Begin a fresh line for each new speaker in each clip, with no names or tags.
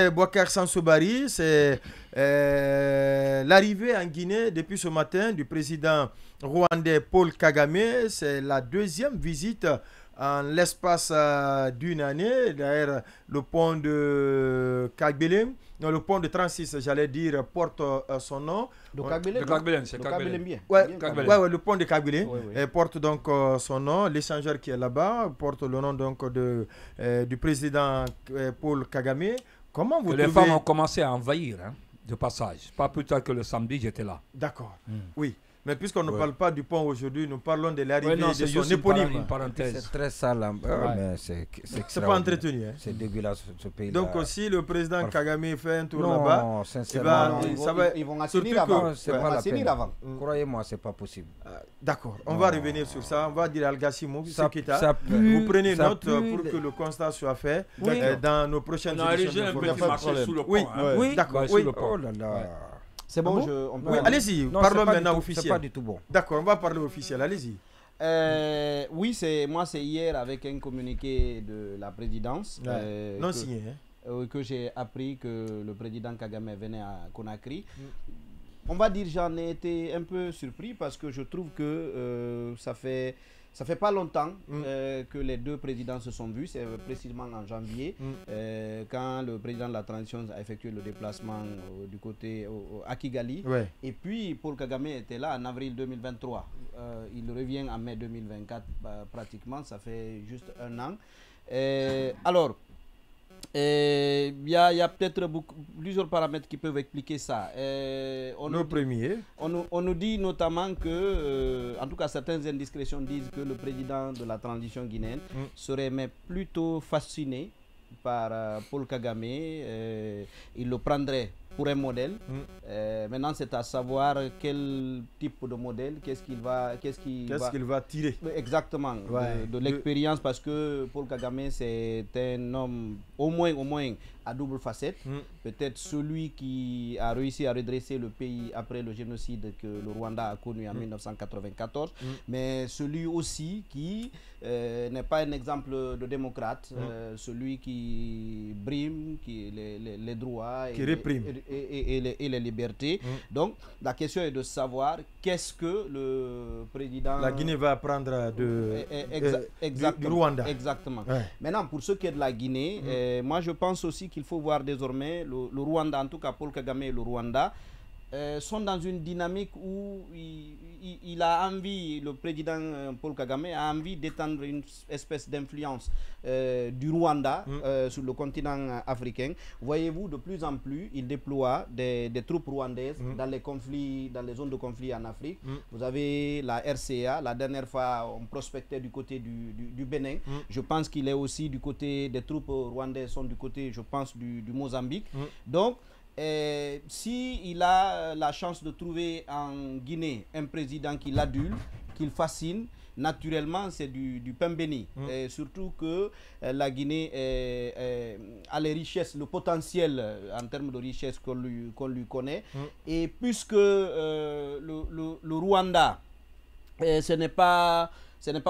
Boubacar Sansobari, c'est l'arrivée en Guinée depuis ce matin du président rwandais Paul Kagame. C'est la deuxième visite en l'espace d'une année. D'ailleurs, le pont de Kagbelem, non, le pont de 36, j'allais dire, porte son nom.
De Kagbelem, c'est Kagbelem bien.
Ouais, le pont de Kagbelem porte donc son nom. L'échangeur qui est là-bas porte le nom donc du président Paul Kagame. Comment vous
Les femmes ont commencé à envahir, hein, de passage. Pas plus tard que le samedi, j'étais là.
D'accord, oui. Mais puisqu'on ne parle pas du pont aujourd'hui, nous parlons de l'arrivée de son
une
éponyme.
parenthèse.
C'est très sale, mais
c'est pas entretenu. Hein.
C'est dégueulasse ce pays.
Donc si le président Kagame fait un tour là-bas,
ils vont assainir avant.
Croyez-moi, c'est pas possible.
D'accord, on va revenir sur ça. On va dire à Al-Gassimo, vous prenez note pour que le constat soit fait dans nos prochaines émissions.
Oui, d'accord.
Oh là là.
C'est bon, on peut...
allez-y, parlons maintenant officiel.
C'est pas du tout bon.
D'accord, on va parler officiel, allez-y.
Oui, c'est hier avec un communiqué de la présidence.
Non signé.
Que j'ai appris que le président Kagame venait à Conakry. On va dire j'en ai été un peu surpris parce que je trouve que ça fait pas longtemps que les deux présidents se sont vus, c'est précisément en janvier, quand le président de la transition a effectué le déplacement du côté à Kigali. Et puis Paul Kagame était là en avril 2023. Il revient en mai 2024, pratiquement, ça fait juste un an. Alors, il y a peut-être plusieurs paramètres qui peuvent expliquer ça. On nous dit notamment que, en tout cas certaines indiscrétions disent que le président de la transition guinéenne serait mais plutôt fasciné par Paul Kagame. Il le prendrait pour un modèle. Maintenant, c'est à savoir quel type de modèle, qu'est-ce qu'il va
tirer
exactement de l'expérience, parce que Paul Kagame, c'est un homme au moins à double facette. Peut-être celui qui a réussi à redresser le pays après le génocide que le Rwanda a connu en 1994, mais celui aussi qui n'est pas un exemple de démocrate, celui qui brime les droits
qui réprime
et les libertés. Donc la question est de savoir qu'est-ce que le président...
La Guinée va apprendre du Rwanda.
Exactement. Maintenant, pour ce qui est de la Guinée, moi je pense aussi qu'il faut voir désormais le Rwanda, en tout cas Paul Kagame et le Rwanda, sont dans une dynamique où il a envie, le président Paul Kagame a envie d'étendre une espèce d'influence du Rwanda sur le continent africain. Voyez-vous, de plus en plus, il déploie des troupes rwandaises dans les conflits, dans les zones de conflit en Afrique. Vous avez la RCA, la dernière fois on prospectait du côté du Bénin. Je pense qu'il est aussi du côté des troupes rwandaises, sont du côté, je pense, du Mozambique. Donc, si il a la chance de trouver en Guinée un président qui l'adule, qu'il fascine, naturellement c'est du pain béni. Surtout que la Guinée a les richesses, le potentiel en termes de richesses qu'on lui connaît. Et puisque le Rwanda, ce n'est pas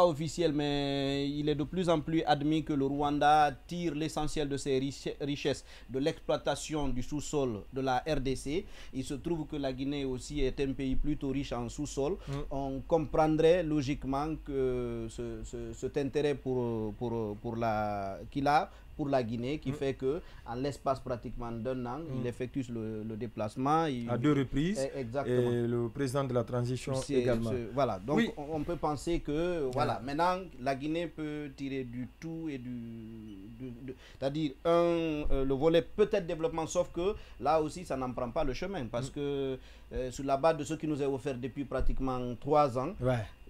officiel, mais il est de plus en plus admis que le Rwanda tire l'essentiel de ses richesses de l'exploitation du sous-sol de la RDC. Il se trouve que la Guinée aussi est un pays plutôt riche en sous-sol. On comprendrait logiquement que cet intérêt qu'il a pour la Guinée, qui fait que en l'espace pratiquement d'un an, il effectue le déplacement.
À deux reprises.
Exactement.
Et le président de la transition également.
Voilà, donc on peut penser que maintenant la Guinée peut tirer du tout et c'est-à-dire le volet peut-être développement, sauf que là aussi ça n'en prend pas le chemin, parce que sur la base de ce qui nous est offert depuis pratiquement 3 ans,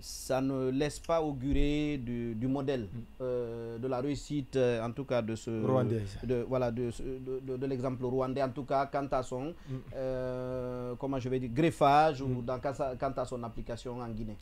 ça ne laisse pas augurer du modèle de la réussite, en tout cas de ce de l'exemple rwandais, en tout cas quant à son comment je vais dire greffage ou quant à son application en Guinée.